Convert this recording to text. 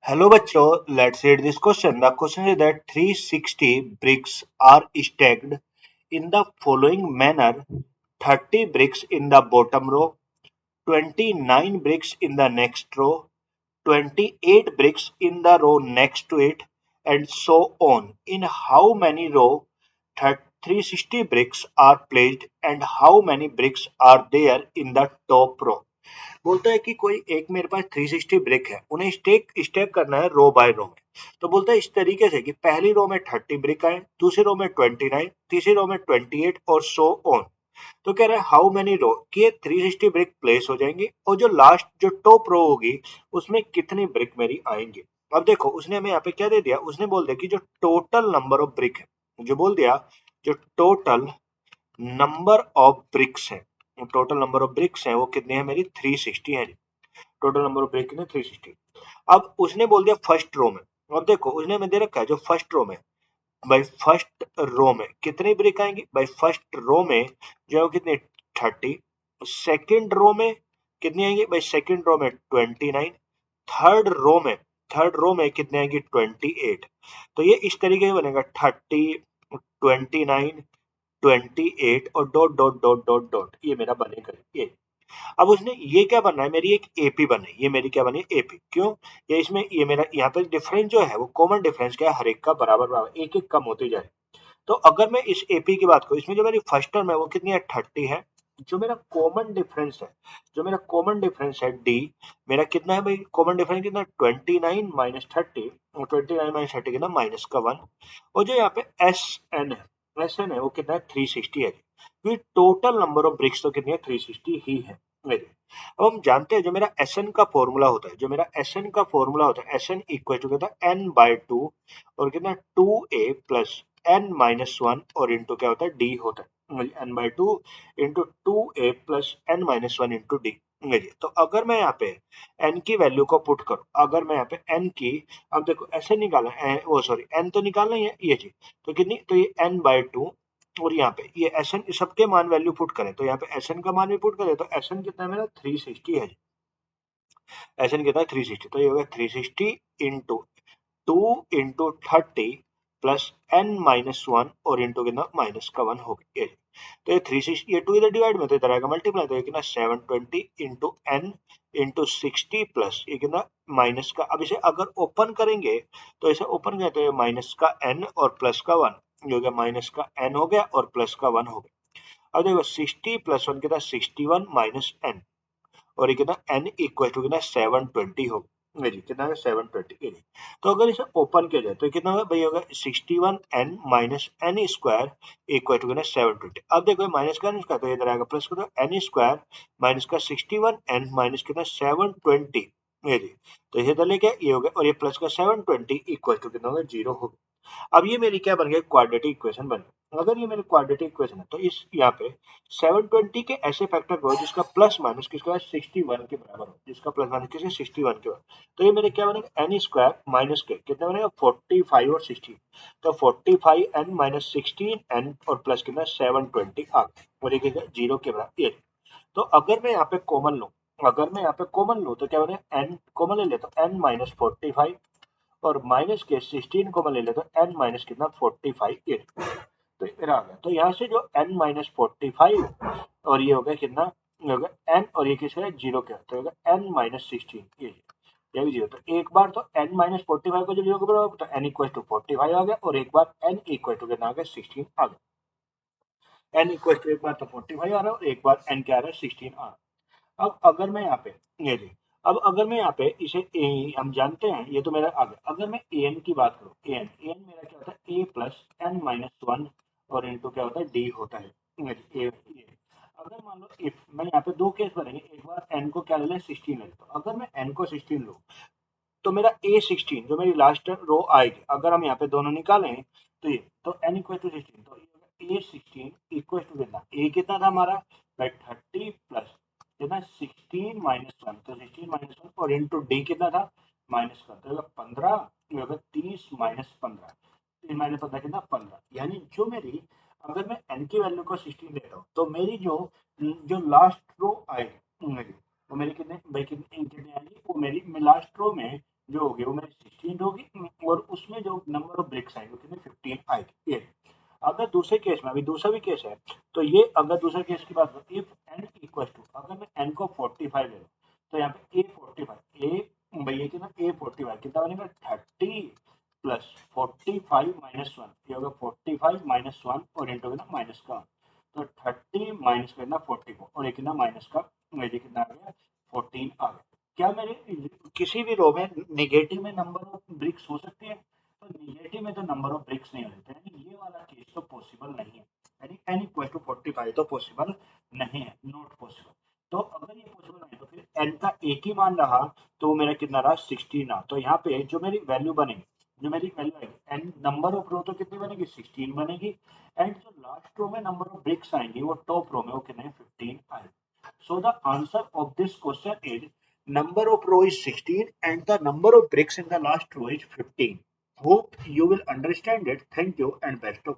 Hello bachcho, let's read this question. The question is that 360 bricks are stacked in the following manner: 30 bricks in the bottom row, 29 bricks in the next row, 28 bricks in the row next to it, and so on. In how many row 360 bricks are placed and how many bricks are there in the top row? बोलता है कि कोई एक मेरे पास 360 brick है, उन्हें stake करना है रो बाय रो में। तो बोलता है इस तरीके से कि पहली रो में 30 ब्रिक आए, दूसरी रो में 29, तीसरी रो में 28 और सो ऑन। तो कह रहा है हाउ मेनी रो कि ये 360 ब्रिक प्लेस हो जाएंगी और जो लास्ट जो टॉप रो होगी उसमें कितनी ब्रिक मेरी आएंगी। अब देखो उसने हमें यहाँ पे क्या दे दिया, उसने बोल दिया कि जो टोटल नंबर ऑफ ब्रिक है, जो बोल दिया जो टोटल नंबर ऑफ ब्रिक्स है, टोटल नंबर ऑफ ब्रिक्स है वो कितनी है मेरी 360 है। टोटल नंबर ऑफ ब्रिक कितने 360। अब उसने बोल दिया फर्स्ट रो में, और देखो उसने हमें दे रखा है जो फर्स्ट रो में, भाई फर्स्ट रो में कितनी ब्रिक आएंगी, भाई फर्स्ट रो में जो है वो कितनी 30, सेकंड रो में कितनी आएंगी, भाई सेकंड रो में 29, थर्ड रो में थर्ड रो में कितने आएंगी 28। तो ये इस तरीके से बनेगा 30, 29, 28 और dot dot dot dot dot, ये मेरा बनेगा ये। अब उसने ये क्या बनना है, मेरी एक एपी बनी, ये मेरी क्या बनी एपी, क्यों, ये इसमें ये मेरा यहाँ पे डिफरेंस जो है वो कॉमन डिफरेंस क्या है, हर एक का बराबर बराबर एक एक कम होती जाए। तो अगर मैं इस एपी की बात करूँ, इसमें जो मेरी फर्स्ट टर्म है वो कितनी है 30 है। जो मेरा कॉमन डिफरेंस है, जो मेरा कॉमन डिफरेंस है डी, मेरा कितना है भाई कॉमन डिफरेंस कितना 29 माइनस 30, और 29 माइनस 30 कितना माइनस का 1। और जो यहाँ पे एस एन है, एस एन है वो कितना है 360 है। क्योंकि टोटल नंबर ऑफ ब्रिक्स तो कितनी है 360 ही है मेरी। अब हम जानते हैं जो मेरा एस एन का फॉर्मूला होता है, जो मेरा एस एन का फॉर्मूला होता है, एस एन इक्वल टू कितना एन बाई टू और कितना 2a plus N minus one और इंटू क्या होता है डी होता है, N by two into 2a plus N minus one into D. तो अगर मैं यहाँ पे n की वैल्यू को पुट करूं, अगर मैं यहाँ पे n की, अब देखो ऐसे निकालना वो सॉरी n तो निकालना ही है ये चीज, तो कितनी, तो ये n बाई टू और यहाँ पे ये एस एन सबके मान वैल्यू पुट करें, तो यहाँ पे एस एन का मान भी पुट करें, तो एस एन कितना है मेरा 360 है। एस एन कितना है 360, तो ये होगा 360 into 2 into 30 plus n minus one और इंटू कितना माइनस का 1 हो गया। तो ये 360, ये 2 इधर डिवाइड में तो इधर आएगा मल्टीप्लाई, तो ये कितना 720 इंटू n इंटू 60 प्लस ये कितना माइनस का, अब इसे अगर ओपन करेंगे तो इसे ओपन करें तो ये माइनस का n और प्लस का 1, ये हो गया माइनस का n हो गया और प्लस का 1 हो गया। अब देखो 60 प्लस 1 कितना 61 माइनस n और ये कितना n इक्वल टू कितना 720 हो, ये जी कितना है 720 ये जी। तो अगर इसे ओपन किया जाए तो कितना होगा भाई, होगा 61 n minus N square equal to कितना 720। अब देखो माइनस का n स्क्वायर तो इधर आएगा प्लस का एन स्क्वायर माइनस का 61 n माइनस कितना 720 ये जी। तो इसे इधर लेके ये हो गया और ये प्लस का 720 इक्वल टू कितना होगा 0 हो गया। अब ये मेरी क्या बन गई क्वाड्रेटिक इक्वेशन बन गई। अगर ये मेरी क्वाड्रेटिक इक्वेशन है तो इस यहाँ पे 720 के ऐसे फैक्टर को जिसका प्लस माइनस किसके बाद 61 के बराबर हो, जिसका प्लस माइनस किसके 61 के बराबर, तो ये मेरे क्या बनेगा एन स्क्वायर माइनस के कितना बनेगा 45 और 16, तो 45 एन माइनस 16 एन और प्लस कितना 720 आ गया और ये जीरो के बराबर ये। तो अगर मैं यहाँ पे कॉमन लूँ, अगर मैं यहाँ पे कॉमन लूँ तो क्या बनेगा एन कॉमन ले लेता हूँ एन माइनस 45 और माइनस के 16 को मैं ले लेता हूँ एन माइनस कितना 45 ये, तो ये मेरा आ गया। तो यहाँ से जो एन माइनस 45 और ये हो गया कितना, ये हो गया एन और ये किसका है जीरो का, तो होगा एन माइनस 16 ये भी जीरो। तो एक बार तो एन माइनस 45 को जब जीरो के बराबर तो एन इक्वल टू 45 आ गया और एक बार एन इक्वल टू कितना आ गया 16 आ गया। एन इक्वल टू एक बार तो 45 आ रहा है और एक बार एन क्या आ रहा है 16 आ रहा है। अब अगर मैं यहाँ पे ये जी, अब अगर मैं यहाँ पे इसे हम जानते हैं ये तो मेरा आ गया। अगर मैं ए एन की बात करूँ, ए एन मेरा क्या होता है ए प्लस एन माइनस वन और इनटू क्या होता है डी होता है ये। अगर मान लो इफ मैं यहाँ पे दो केस बनेंगे, एक बार एन को क्या ले लें 16 ले, तो अगर मैं एन को 16 लूँ तो मेरा ए 16 जो मेरी लास्ट रो आएगी, अगर हम यहाँ पे दोनों निकालें तो ये तो एन इक्वल टू 16, तो ए 16 इक्वल टू कितना, ए कितना था हमारा भाई 30 प्लस कितना 16 माइनस वन, तो 16 माइनस वन और इंटू डी कितना था माइनस का, तो 15, 30 माइनस 15, 3 माइनस 15 कितना 15, यानी जो मेरी अगर मैं एन की वैल्यू को 16 देता हूँ तो मेरी जो जो लास्ट रो आएगी मेरी, वो मेरी कितने भाई कितनी कितनी आएगी, वो मेरी लास्ट रो में जो होगी वो मेरी 16 होगी, और उसमें जो नंबर ऑफ ब्रिक्स आएंगे कितने 15 आएगी। ये अगर दूसरे केस में, अभी दूसरा भी केस है, तो ये अगर दूसरे केस की बात करें, इफ n इक्वल टू, अगर मैं n को 45 ले लूं, तो यहाँ पे a 45, a भैया कितना a 45 कितना बनेगा 30 प्लस 45 माइनस 1, ये होगा 45 माइनस 1 और इंटू कितना माइनस का 1, तो 30 माइनस करना 44 और एक कितना माइनस का, ये कितना आ गया 14 आ गया। क्या मेरे किसी भी रो में नेगेटिव में नंबर ऑफ ब्रिक्स हो सकते हैं? तो निगेटिव में तो नंबर ऑफ ब्रिक्स नहीं होते, यानी ये वाला केस तो पॉसिबल नहीं है, यानी n इक्वल टू 45 तो पॉसिबल नहीं है, नॉट पॉसिबल। तो अगर ये पॉसिबल नहीं तो फिर n का एक ही मान रहा, तो वो मेरा कितना रहा 16 रहा। तो यहाँ पे जो मेरी वैल्यू बनेगी, जो मेरी वैल्यू आएगी n नंबर ऑफ रो तो कितनी बनेगी 16 बनेगी, एंड जो लास्ट रो में नंबर ऑफ ब्रिक्स आएंगे वो टॉप रो में वो कितने 15 आएंगे। So the answer of this question is number of row is 16 and the number of bricks in the last row is 15. Hope you will understand it. Thank you and best of